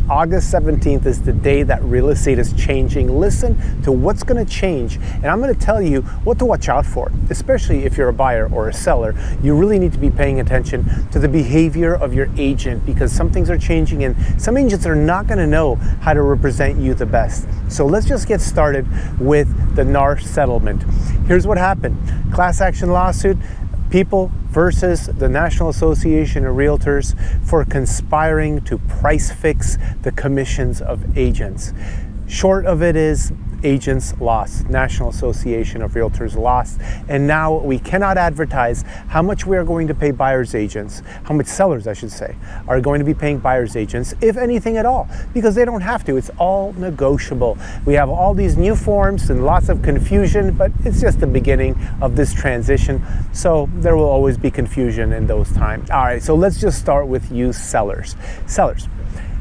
August 17th is the day that real estate is changing. Listen to what's going to change, and I'm going to tell you what to watch out for, especially if you're a buyer or a seller. You really need to be paying attention to the behavior of your agent, because some things are changing and some agents are not going to know how to represent you the best. So let's just get started with the NAR settlement. Here's what happened. Class action lawsuit. People versus the National Association of Realtors for conspiring to price fix the commissions of agents. Short of it is agents lost, National Association of Realtors lost, and now we cannot advertise how much we are going to pay buyer's agents, how much sellers, I should say, are going to be paying buyer's agents, if anything at all, because they don't have to. It's all negotiable. We have all these new forms and lots of confusion, but it's just the beginning of this transition, so there will always be confusion in those times. All right, so let's just start with you sellers. Sellers,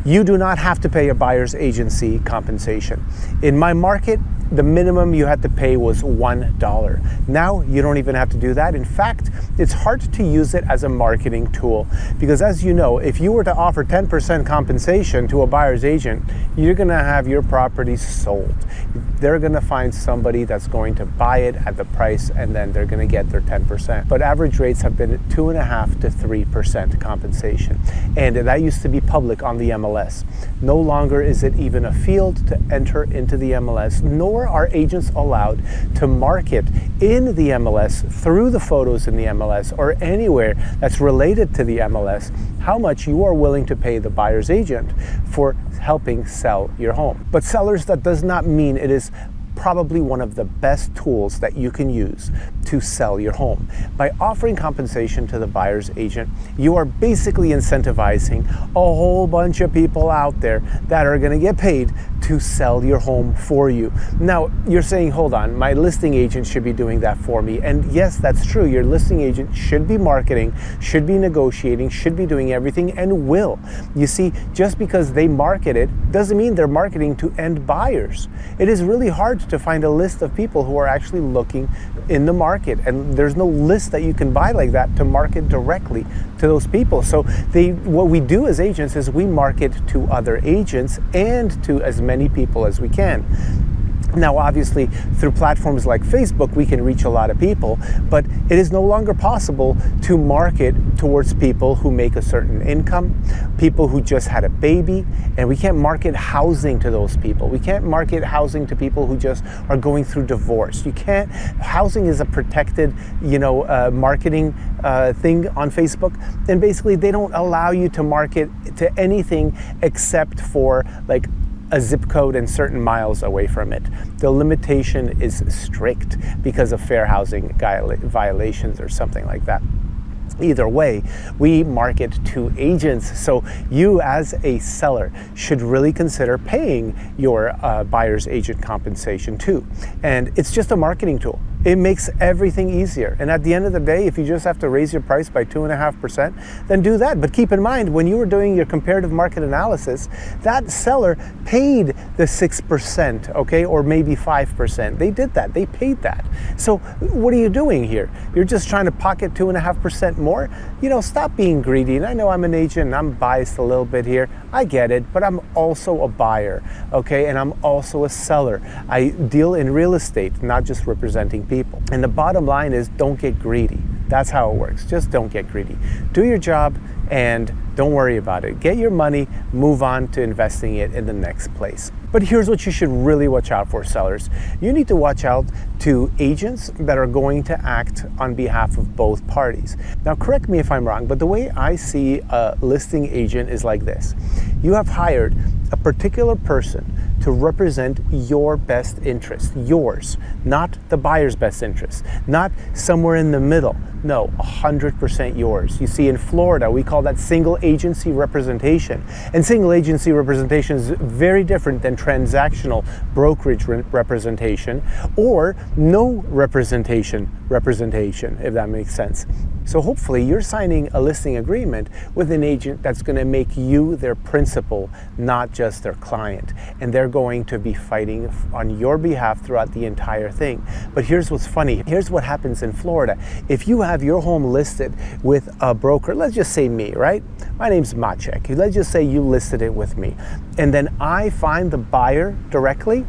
you do not have to pay a buyer's agency compensation. In my market, the minimum you had to pay was $1. Now you don't even have to do that. In fact, it's hard to use it as a marketing tool, because as you know, if you were to offer 10% compensation to a buyer's agent, you're going to have your property sold. They're going to find somebody that's going to buy it at the price, and then they're going to get their 10%. But average rates have been 2.5% to 3% compensation, and that used to be public on the MLS. No longer is it even a field to enter into the MLS, nor are agents allowed to market in the MLS through the photos in the MLS or anywhere that's related to the MLS how much you are willing to pay the buyer's agent for helping sell your home. But sellers, that does not mean it is probably one of the best tools that you can use to sell your home. By offering compensation to the buyer's agent, you are basically incentivizing a whole bunch of people out there that are going to get paid to sell your home for you. Now, you're saying, hold on, my listing agent should be doing that for me. And yes, that's true. Your listing agent should be marketing, should be negotiating, should be doing everything, and will. You see, just because they market it doesn't mean they're marketing to end buyers. It is really hard to find a list of people who are actually looking in the market, and there's no list that you can buy like that to market directly to those people. So what we do as agents is we market to other agents and to as many people as we can. Now, obviously, through platforms like Facebook, we can reach a lot of people, but it is no longer possible to market towards people who make a certain income, people who just had a baby, and we can't market housing to those people. We can't market housing to people who just are going through divorce. You can't. Housing is a protected, marketing thing on Facebook, and basically they don't allow you to market to anything except for like a zip code and certain miles away from it. The limitation is strict because of fair housing violations or something like that. Either way, we market to agents. So you as a seller should really consider paying your buyer's agent compensation too. And it's just a marketing tool. It makes everything easier. And at the end of the day, if you just have to raise your price by 2.5%, then do that. But keep in mind, when you were doing your comparative market analysis, that seller paid the 6%, okay, or maybe 5%. They did that. They paid that. So what are you doing here? You're just trying to pocket 2.5% more? Stop being greedy. And I know I'm an agent and I'm biased a little bit here. I get it, but I'm also a buyer, okay? And I'm also a seller. I deal in real estate, not just representing people. And the bottom line is, don't get greedy. That's how it works. Just don't get greedy. Do your job and don't worry about it. Get your money, move on to investing it in the next place. But here's what you should really watch out for, sellers. You need to watch out to agents that are going to act on behalf of both parties. Now, correct me if I'm wrong, but the way I see a listing agent is like this. You have hired a particular person to represent your best interest, yours, not the buyer's best interest, not somewhere in the middle. No, 100% yours. You see, in Florida, we call that single agency representation. And single agency representation is very different than transactional brokerage representation or no representation, if that makes sense. So hopefully you're signing a listing agreement with an agent that's going to make you their principal, not just their client. And they're going to be fighting on your behalf throughout the entire thing. But here's what's funny. Here's what happens in Florida. If you have your home listed with a broker, let's just say me, right? My name's Maciek. Let's just say you listed it with me. And then I find the buyer directly,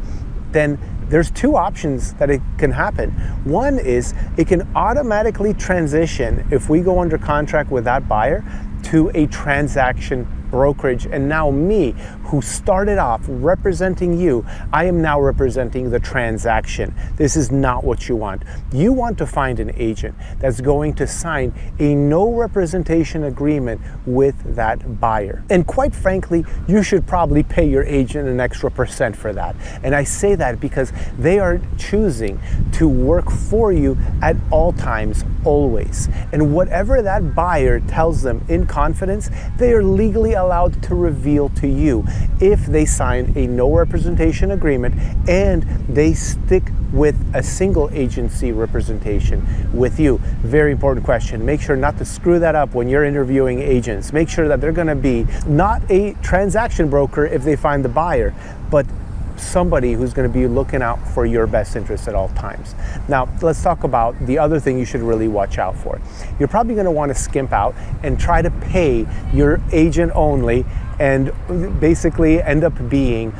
then there's two options that it can happen. One is it can automatically transition, if we go under contract with that buyer, to a transaction brokerage. And now me, who started off representing you, I am now representing the transaction. This is not what you want. You want to find an agent that's going to sign a no representation agreement with that buyer. And quite frankly, you should probably pay your agent an extra % for that. And I say that because they are choosing to work for you at all times, always. And whatever that buyer tells them in confidence, they are legally allowed to reveal to you if they sign a no representation agreement and they stick with a single agency representation with you. Very important question. Make sure not to screw that up when you're interviewing agents. Make sure that they're going to be not a transaction broker if they find the buyer, but somebody who's going to be looking out for your best interests at all times. Now, let's talk about the other thing you should really watch out for. You're probably going to want to skimp out and try to pay your agent only and basically end up being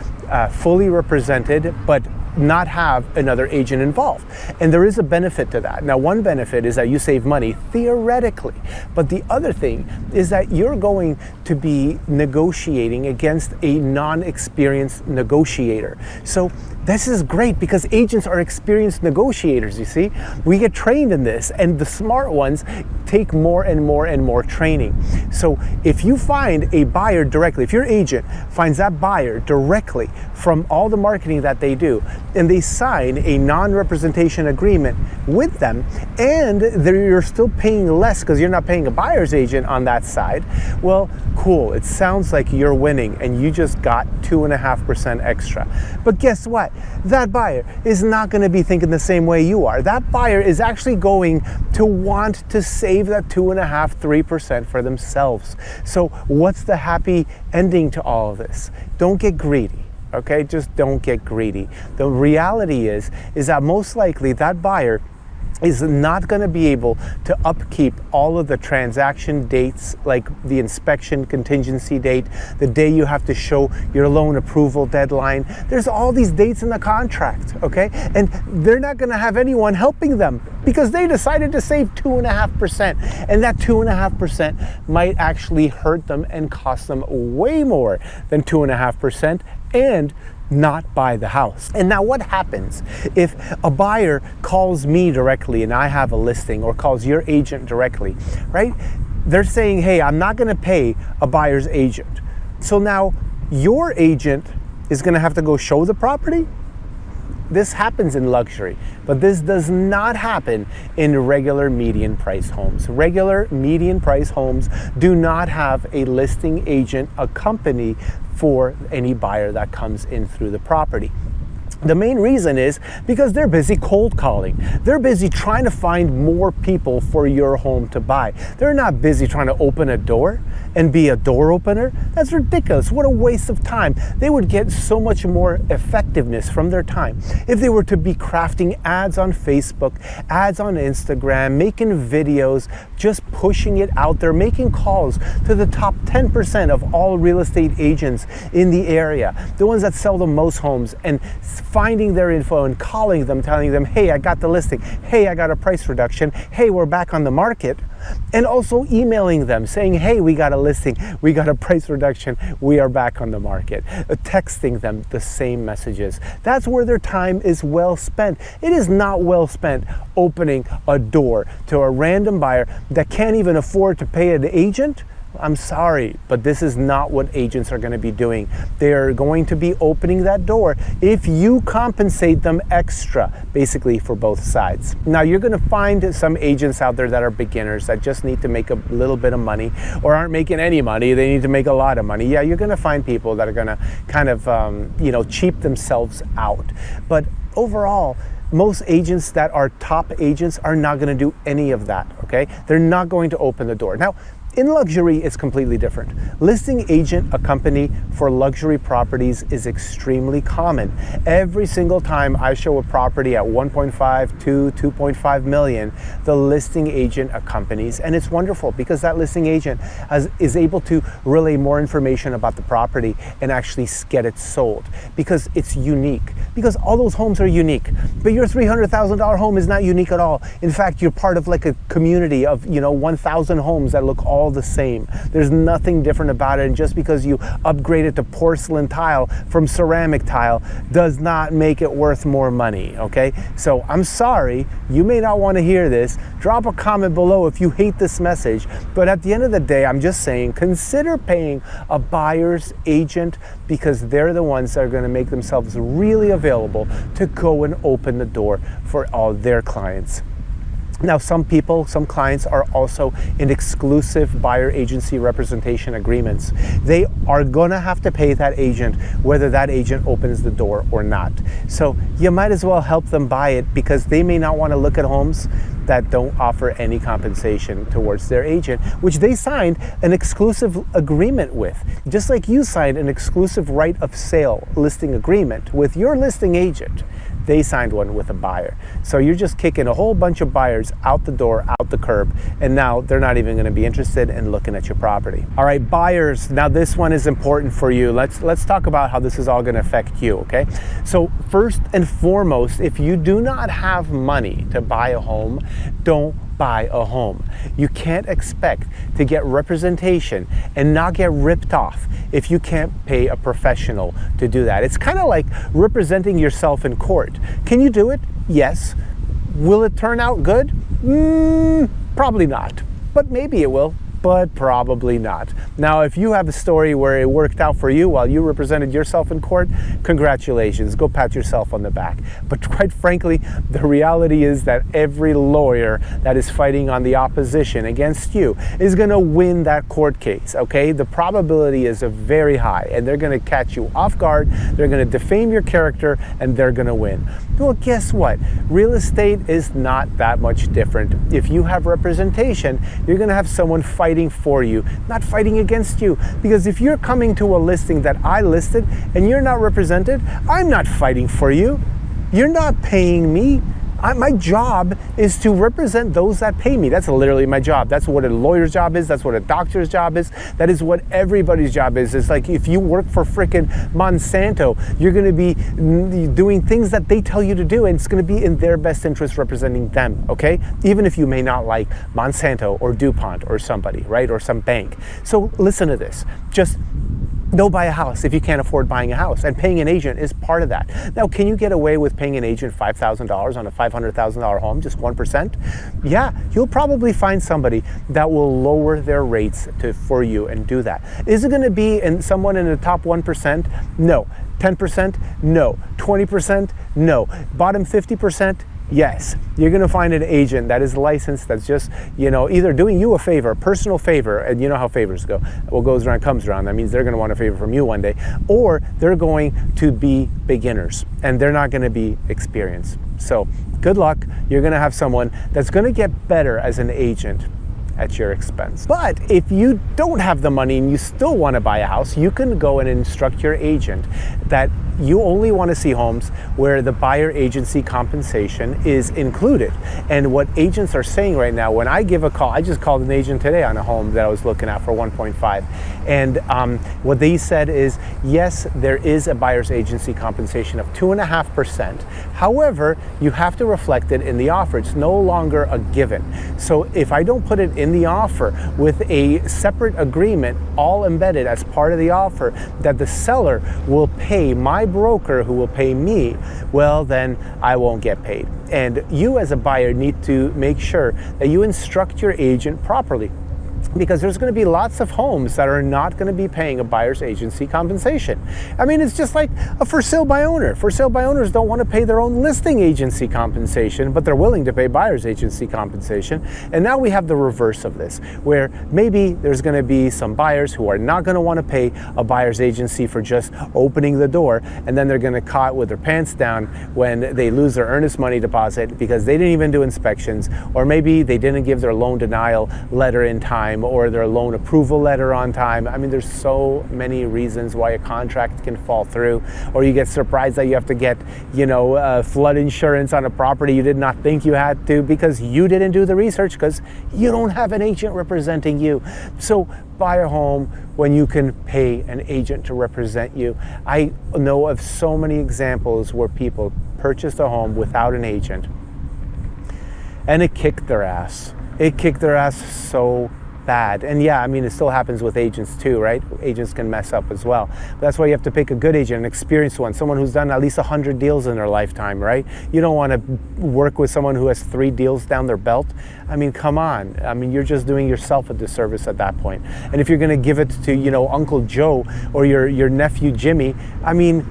fully represented, but not have another agent involved. And there is a benefit to that. Now, one benefit is that you save money theoretically, but the other thing is that you're going to be negotiating against a non-experienced negotiator. So this is great because agents are experienced negotiators, you see. We get trained in this, and the smart ones take more and more and more training. So if you find a buyer directly, if your agent finds that buyer directly from all the marketing that they do, and they sign a non-representation agreement with them, and you're still paying less because you're not paying a buyer's agent on that side, well, cool. It sounds like you're winning and you just got 2.5% extra. But guess what? That buyer is not going to be thinking the same way you are. That buyer is actually going to want to save that 2.5%, 3% for themselves. So what's the happy ending to all of this? Don't get greedy. Okay, just don't get greedy. The reality is that most likely that buyer is not going to be able to upkeep all of the transaction dates, like the inspection contingency date, the day you have to show your loan approval deadline. There's all these dates in the contract, okay? And they're not going to have anyone helping them because they decided to save 2.5%. And that 2.5% might actually hurt them and cost them way more than 2.5% and not buy the house. And now what happens if a buyer calls me directly and I have a listing, or calls your agent directly, right? They're saying, hey, I'm not going to pay a buyer's agent. So now your agent is going to have to go show the property? This happens in luxury, but this does not happen in regular median price homes. Regular median price homes do not have a listing agent accompany for any buyer that comes in through the property. The main reason is because they're busy cold calling. They're busy trying to find more people for your home to buy. They're not busy trying to open a door and be a door opener. That's ridiculous. What a waste of time. They would get so much more effectiveness from their time if they were to be crafting ads on Facebook, ads on Instagram, making videos, just pushing it out there, making calls to the top 10% of all real estate agents in the area, the ones that sell the most homes, and finding their info and calling them, telling them, hey, I got the listing. Hey, I got a price reduction. Hey, we're back on the market. And also emailing them saying, hey, we got a listing. We got a price reduction. We are back on the market. Texting them the same messages. That's where their time is well spent. It is not well spent opening a door to a random buyer that can't even afford to pay an agent. I'm sorry, but this is not what agents are going to be doing. They are going to be opening that door if you compensate them extra, basically for both sides. Now, you're going to find some agents out there that are beginners that just need to make a little bit of money, or aren't making any money. They need to make a lot of money. Yeah, you're going to find people that are going to kind of, cheap themselves out. But overall, most agents that are top agents are not going to do any of that, okay? They're not going to open the door. Now, in luxury, it's completely different. Listing agent, a company for luxury properties, is extremely common. Every single time I show a property at 1.5 to 2.5 million, the listing agent accompanies, and it's wonderful because that listing agent is able to relay more information about the property and actually get it sold because it's unique. Because all those homes are unique, but your $300,000 home is not unique at all. In fact, you're part of like a community of 1,000 homes that look all the same. There's nothing different about it, and just because you upgrade it to porcelain tile from ceramic tile does not make it worth more money, okay? So I'm sorry, you may not want to hear this. Drop a comment below if you hate this message, but at the end of the day, I'm just saying, consider paying a buyer's agent because they're the ones that are going to make themselves really available to go and open the door for all their clients. Now, some clients are also in exclusive buyer agency representation agreements. They are gonna have to pay that agent whether that agent opens the door or not. So you might as well help them buy it because they may not wanna look at homes that don't offer any compensation towards their agent, which they signed an exclusive agreement with. Just like you signed an exclusive right of sale listing agreement with your listing agent. They signed one with a buyer. So you're just kicking a whole bunch of buyers out the door, out the curb, and now they're not even gonna be interested in looking at your property. All right, buyers, now this one is important for you. Let's talk about how this is all gonna affect you, okay? So first and foremost, if you do not have money to buy a home, don't buy a home. You can't expect to get representation and not get ripped off if you can't pay a professional to do that. It's kind of like representing yourself in court. Can you do it? Yes. Will it turn out good? Probably not, but maybe it will. But probably not. Now, if you have a story where it worked out for you while you represented yourself in court, congratulations, go pat yourself on the back. But quite frankly, the reality is that every lawyer that is fighting on the opposition against you is gonna win that court case, okay? The probability is very high, and they're gonna catch you off guard, they're gonna defame your character, and they're gonna win. Well, guess what? Real estate is not that much different. If you have representation, you're gonna have someone fighting for you, not fighting against you. Because if you're coming to a listing that I listed and you're not represented, I'm not fighting for you. You're not paying me. My job is to represent those that pay me. That's literally my job. That's what a lawyer's job is. That's what a doctor's job is. That is what everybody's job is. It's like if you work for frickin' Monsanto, you're gonna be doing things that they tell you to do, and it's gonna be in their best interest representing them, okay? Even if you may not like Monsanto or DuPont or somebody, right? Or some bank. So listen to this. Just don't buy a house if you can't afford buying a house, and paying an agent is part of that. Now, can you get away with paying an agent $5,000 on a $500,000 home, just 1%? Yeah, you'll probably find somebody that will lower their rates for you and do that. Is it gonna be someone in the top 1%? No. 10%? No. 20%? No. Bottom 50%? Yes, you're gonna find an agent that is licensed, that's just, either doing you a favor, a personal favor, and you know how favors go. What goes around comes around. That means they're gonna want a favor from you one day, or they're going to be beginners and they're not gonna be experienced. So good luck. You're gonna have someone that's gonna get better as an agent at your expense. But if you don't have the money and you still want to buy a house, you can go and instruct your agent that you only want to see homes where the buyer agency compensation is included. And what agents are saying right now, when I give a call, I just called an agent today on a home that I was looking at for 1.5. And what they said is, yes, there is a buyer's agency compensation of 2.5%. However, you have to reflect it in the offer. It's no longer a given. So if I don't put it in the offer with a separate agreement, all embedded as part of the offer, that the seller will pay my broker who will pay me, well, then I won't get paid. And you as a buyer need to make sure that you instruct your agent properly. because there's going to be lots of homes that are not going to be paying a buyer's agency compensation. I mean, it's just like a for sale by owner. For sale by owners don't want to pay their own listing agency compensation, but they're willing to pay buyer's agency compensation. And now we have the reverse of this, where maybe there's going to be some buyers who are not going to want to pay a buyer's agency for just opening the door, and then they're going to caught with their pants down when they lose their earnest money deposit because they didn't even do inspections, or maybe they didn't give their loan denial letter in time, or their loan approval letter on time. I mean, there's so many reasons why a contract can fall through, or you get surprised that you have to get, flood insurance on a property you did not think you had to because you didn't do the research, because you don't have an agent representing you. So buy a home when you can pay an agent to represent you. I know of so many examples where people purchased a home without an agent, and it kicked their ass. It kicked their ass so bad. And yeah, I mean, it still happens with agents too, right? Agents can mess up as well. But that's why you have to pick a good agent, an experienced one, someone who's done at least 100 deals in their lifetime, right? You don't want to work with someone who has 3 deals down their belt. I mean, come on. I mean, you're just doing yourself a disservice at that point. And if you're going to give it to, Uncle Joe or your nephew Jimmy, I mean,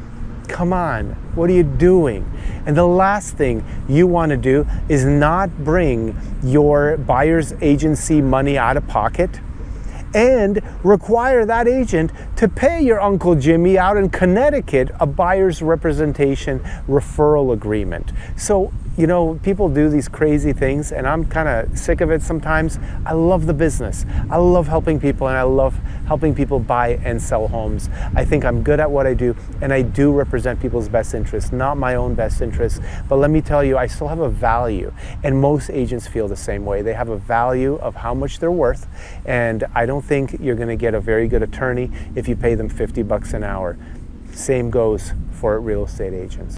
come on, what are you doing? And the last thing you want to do is not bring your buyer's agency money out of pocket and require that agent to pay your Uncle Jimmy out in Connecticut a buyer's representation referral agreement. So, people do these crazy things, and I'm kind of sick of it sometimes. I love the business. I love helping people, and I love helping people buy and sell homes. I think I'm good at what I do, and I do represent people's best interests, not my own best interests. But let me tell you, I still have a value, and most agents feel the same way. They have a value of how much they're worth, and I don't think you're going to get a very good attorney if you pay them $50 an hour. Same goes for real estate agents.